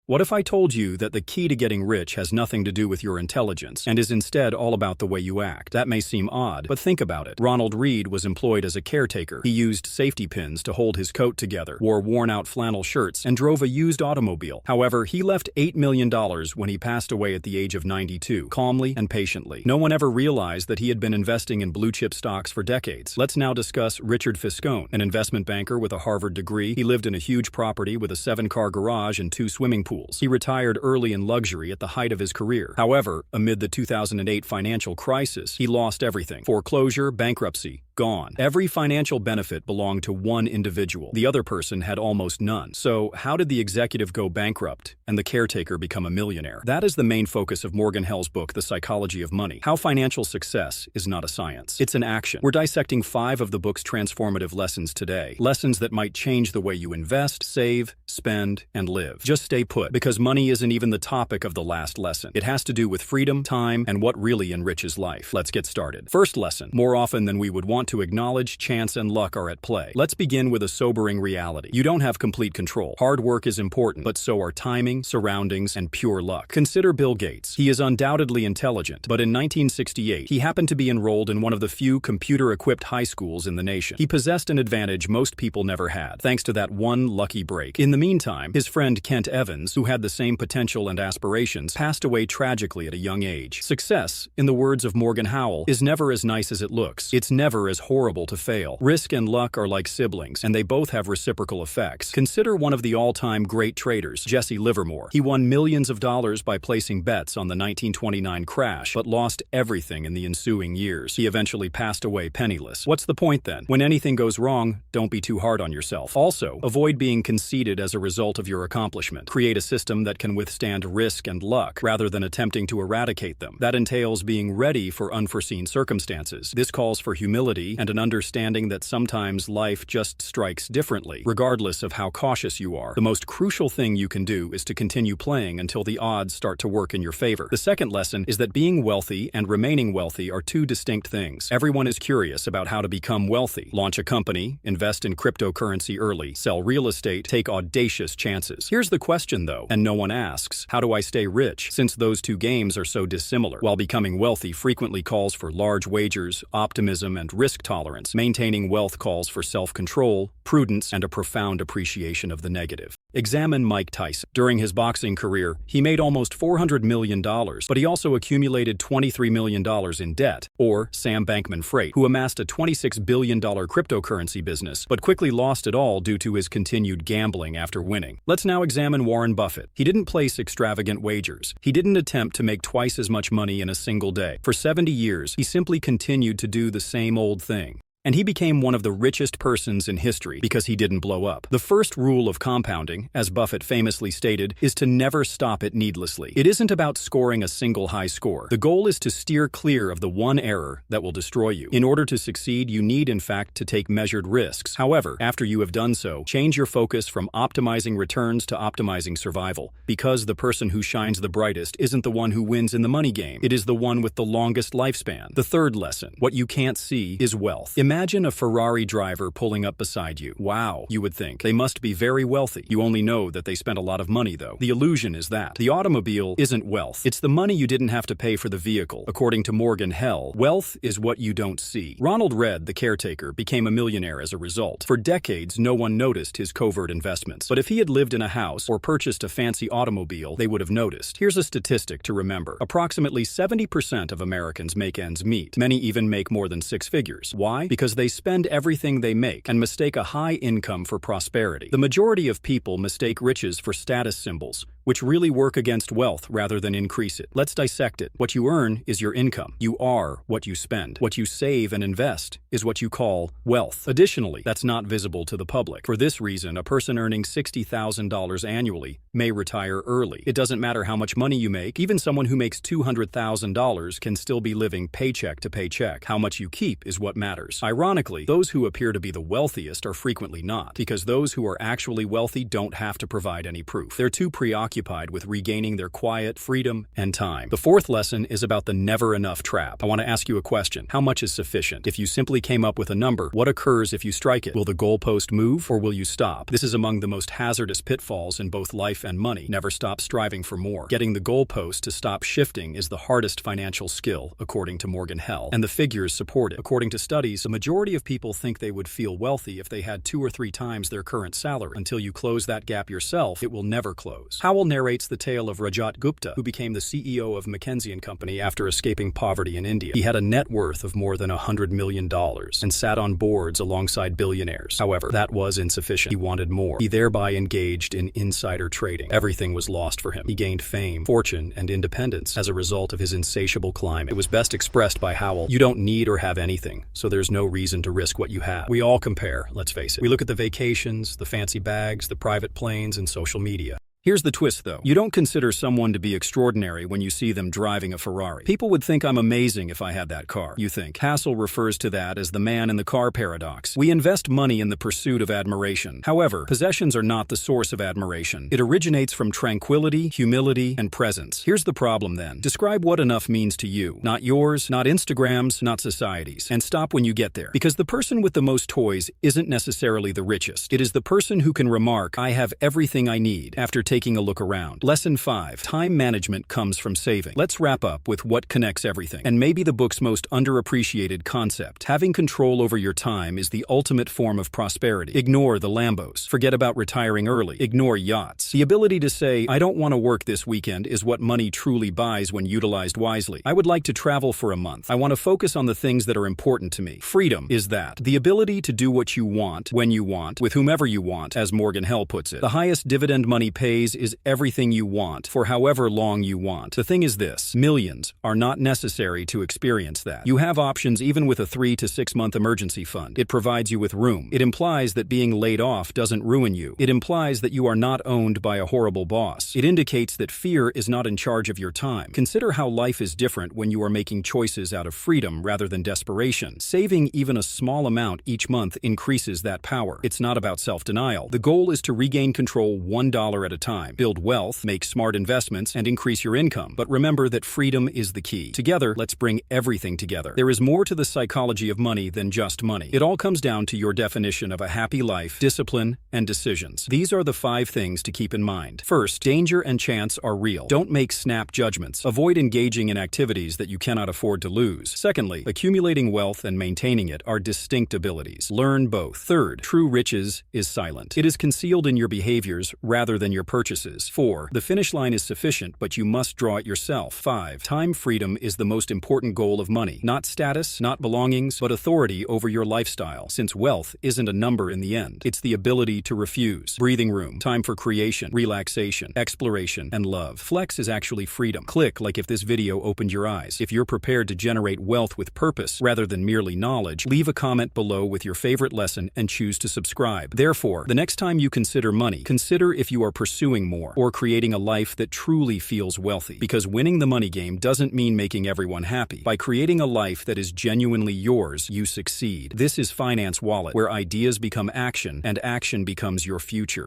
What if I told you that the key to getting rich has nothing to do with your intelligence and is instead all about the way you act? That may seem odd, but think about it. Ronald Read was employed as a caretaker. He used safety pins to hold his coat together, wore worn-out flannel shirts, and drove a used automobile. However, he left $8 million when he passed away at the age of 92, calmly and patiently. No one ever realized that he had been investing in blue-chip stocks for decades. Let's now discuss Richard Fiscone, an investment banker with a Harvard degree. He lived in a huge property with a 7-car garage and 2 swimming pools. He retired early in luxury at the height of his career. However, amid the 2008 financial crisis, he lost everything. Foreclosure, bankruptcy, gone. Every financial benefit belonged to one individual. The other person had almost none. So, how did the executive go bankrupt and the caretaker become a millionaire? That is the main focus of Morgan Hell's book, The Psychology of Money. How financial success is not a science. It's an action. We're dissecting 5 of the book's transformative lessons today. Lessons that might change the way you invest, save, spend, and live. Just stay put, because money isn't even the topic of the last lesson. It has to do with freedom, time, and what really enriches life. Let's get started. First lesson. More often than we would want to acknowledge, chance and luck are at play. Let's begin with a sobering reality. You don't have complete control. Hard work is important, but so are timing, surroundings, and pure luck. Consider Bill Gates. He is undoubtedly intelligent, but in 1968, he happened to be enrolled in one of the few computer-equipped high schools in the nation. He possessed an advantage most people never had, thanks to that one lucky break. In the meantime, his friend Kent Evans, who had the same potential and aspirations, passed away tragically at a young age. Success, in the words of Morgan Howell, is never as nice as it looks. It's never as horrible to fail. Risk and luck are like siblings, and they both have reciprocal effects. Consider one of the all-time great traders, Jesse Livermore. He won millions of dollars by placing bets on the 1929 crash, but lost everything in the ensuing years. He eventually passed away penniless. What's the point then? When anything goes wrong, don't be too hard on yourself. Also, avoid being conceited as a result of your accomplishment. Create a system that can withstand risk and luck, rather than attempting to eradicate them. That entails being ready for unforeseen circumstances. This calls for humility and an understanding that sometimes life just strikes differently, regardless of how cautious you are. The most crucial thing you can do is to continue playing until the odds start to work in your favor. The second lesson is that being wealthy and remaining wealthy are 2 distinct things. Everyone is curious about how to become wealthy. Launch a company, invest in cryptocurrency early, sell real estate, take audacious chances. Here's the question though, and no one asks: how do I stay rich? Since those 2 games are so dissimilar. While becoming wealthy frequently calls for large wagers, optimism, and risk tolerance, maintaining wealth calls for self-control, prudence, and a profound appreciation of the negative. Examine Mike Tyson. During his boxing career, he made almost $400 million, but he also accumulated $23 million in debt. Or Sam Bankman-Fried, who amassed a $26 billion cryptocurrency business, but quickly lost it all due to his continued gambling after winning. Let's now examine Warren Buffett. He didn't place extravagant wagers. He didn't attempt to make twice as much money in a single day. For 70 years, he simply continued to do the same old thing. And he became one of the richest persons in history because he didn't blow up. The first rule of compounding, as Buffett famously stated, is to never stop it needlessly. It isn't about scoring a single high score. The goal is to steer clear of the one error that will destroy you. In order to succeed, you need, in fact, to take measured risks. However, after you have done so, change your focus from optimizing returns to optimizing survival, because the person who shines the brightest isn't the one who wins in the money game. It is the one with the longest lifespan. The third lesson: what you can't see is wealth. Imagine a Ferrari driver pulling up beside you. Wow, you would think. They must be very wealthy. You only know that they spent a lot of money, though. The illusion is that the automobile isn't wealth. It's the money you didn't have to pay for the vehicle. According to Morgan Hell, wealth is what you don't see. Ronald Read, the caretaker, became a millionaire as a result. For decades, no one noticed his covert investments. But if he had lived in a house or purchased a fancy automobile, they would have noticed. Here's a statistic to remember. Approximately 70% of Americans make ends meet. Many even make more than 6 figures. Why? Because they spend everything they make and mistake a high income for prosperity. The majority of people mistake riches for status symbols, which really work against wealth rather than increase it. Let's dissect it. What you earn is your income. You are what you spend. What you save and invest is what you call wealth. Additionally, that's not visible to the public. For this reason, a person earning $60,000 annually may retire early. It doesn't matter how much money you make. Even someone who makes $200,000 can still be living paycheck to paycheck. How much you keep is what matters. Ironically, those who appear to be the wealthiest are frequently not, because those who are actually wealthy don't have to provide any proof. They're too preoccupied preoccupied with regaining their quiet, freedom, and time. The fourth lesson is about the never enough trap. I want to ask you a question. How much is sufficient? If you simply came up with a number, what occurs if you strike it? Will the goalpost move, or will you stop? This is among the most hazardous pitfalls in both life and money. Never stop striving for more. Getting the goalpost to stop shifting is the hardest financial skill, according to Morgan Hell, and the figures support it. According to studies, a majority of people think they would feel wealthy if they had 2 or 3 times their current salary. Until you close that gap yourself, it will never close. Howell narrates the tale of Rajat Gupta, who became the CEO of McKinsey & Company after escaping poverty in India. He had a net worth of more than $100 million and sat on boards alongside billionaires. However, that was insufficient. He wanted more. He thereby engaged in insider trading. Everything was lost for him. He gained fame, fortune, and independence as a result of his insatiable climb. It was best expressed by Howell: "You don't need or have anything, so there's no reason to risk what you have." We all compare, let's face it. We look at the vacations, the fancy bags, the private planes, and social media. Here's the twist, though. You don't consider someone to be extraordinary when you see them driving a Ferrari. People would think I'm amazing if I had that car. You think. Hassel refers to that as the man in the car paradox. We invest money in the pursuit of admiration. However, possessions are not the source of admiration. It originates from tranquility, humility, and presence. Here's the problem, then. Describe what enough means to you. Not yours, not Instagram's, not society's. And stop when you get there. Because the person with the most toys isn't necessarily the richest. It is the person who can remark, "I have everything I need," after taking a look around. Lesson 5. Time management comes from saving. Let's wrap up with what connects everything, and maybe the book's most underappreciated concept. Having control over your time is the ultimate form of prosperity. Ignore the Lambos. Forget about retiring early. Ignore yachts. The ability to say, "I don't want to work this weekend," is what money truly buys when utilized wisely. I would like to travel for a month. I want to focus on the things that are important to me. Freedom is that. The ability to do what you want, when you want, with whomever you want, as Morgan Hell puts it. The highest dividend money pays is everything you want, for however long you want. The thing is this: millions are not necessary to experience that. You have options even with a 3 to 6 month emergency fund. It provides you with room. It implies that being laid off doesn't ruin you. It implies that you are not owned by a horrible boss. It indicates that fear is not in charge of your time. Consider how life is different when you are making choices out of freedom rather than desperation. Saving even a small amount each month increases that power. It's not about self-denial. The goal is to regain control $1 at a time. Build wealth, make smart investments, and increase your income. But remember that freedom is the key. Together, let's bring everything together. There is more to the psychology of money than just money. It all comes down to your definition of a happy life, discipline, and decisions. These are the 5 things to keep in mind. First, danger and chance are real. Don't make snap judgments. Avoid engaging in activities that you cannot afford to lose. Secondly, accumulating wealth and maintaining it are distinct abilities. Learn both. Third, true riches is silent. It is concealed in your behaviors rather than your purchases. 4. The finish line is sufficient, but you must draw it yourself. 5. Time freedom is the most important goal of money. Not status, not belongings, but authority over your lifestyle. Since wealth isn't a number in the end, it's the ability to refuse. Breathing room. Time for creation, relaxation, exploration, and love. Flex is actually freedom. Click like if this video opened your eyes. If you're prepared to generate wealth with purpose rather than merely knowledge, leave a comment below with your favorite lesson and choose to subscribe. Therefore, the next time you consider money, consider if you are pursuing more or creating a life that truly feels wealthy. Because winning the money game doesn't mean making everyone happy. By creating a life that is genuinely yours, you succeed. This is Finance Wallet, where ideas become action and action becomes your future.